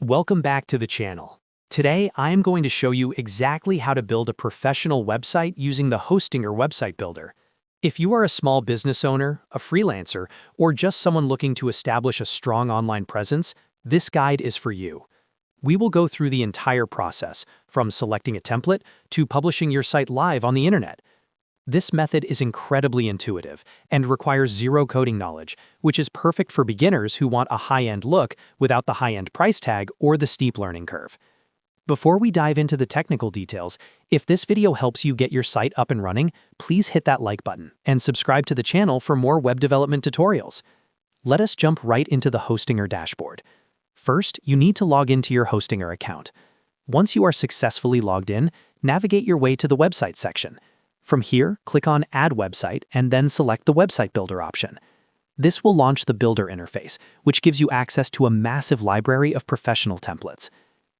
Welcome back to the channel. Today, I am going to show you exactly how to build a professional website using the Hostinger website builder. If you are a small business owner, a freelancer, or just someone looking to establish a strong online presence, this guide is for you. We will go through the entire process, from selecting a template to publishing your site live on the internet. This method is incredibly intuitive and requires zero coding knowledge, which is perfect for beginners who want a high-end look without the high-end price tag or the steep learning curve. Before we dive into the technical details, if this video helps you get your site up and running, please hit that like button and subscribe to the channel for more web development tutorials. Let us jump right into the Hostinger dashboard. First, you need to log into your Hostinger account. Once you are successfully logged in, navigate your way to the website section. From here, click on Add Website and then select the Website Builder option. This will launch the Builder interface, which gives you access to a massive library of professional templates.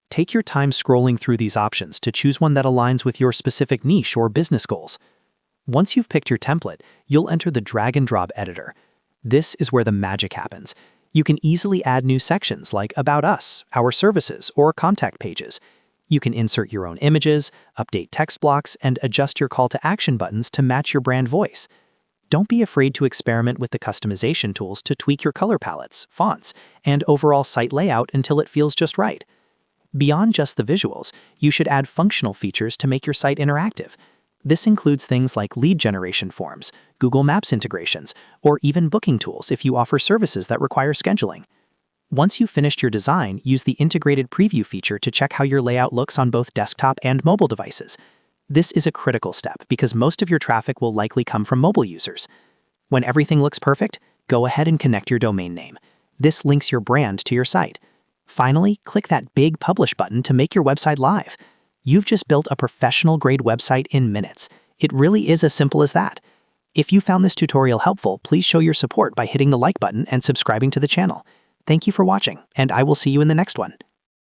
Take your time scrolling through these options to choose one that aligns with your specific niche or business goals. Once you've picked your template, you'll enter the drag-and-drop editor. This is where the magic happens. You can easily add new sections like About Us, Our Services, or Contact Pages. You can insert your own images, update text blocks, and adjust your call to action buttons to match your brand voice. Don't be afraid to experiment with the customization tools to tweak your color palettes, fonts, and overall site layout until it feels just right. Beyond just the visuals, you should add functional features to make your site interactive. This includes things like lead generation forms, Google Maps integrations, or even booking tools if you offer services that require scheduling. Once you've finished your design, use the integrated preview feature to check how your layout looks on both desktop and mobile devices. This is a critical step because most of your traffic will likely come from mobile users. When everything looks perfect, go ahead and connect your domain name. This links your brand to your site. Finally, click that big Publish button to make your website live. You've just built a professional-grade website in minutes. It really is as simple as that. If you found this tutorial helpful, please show your support by hitting the like button and subscribing to the channel. Thank you for watching, and I will see you in the next one.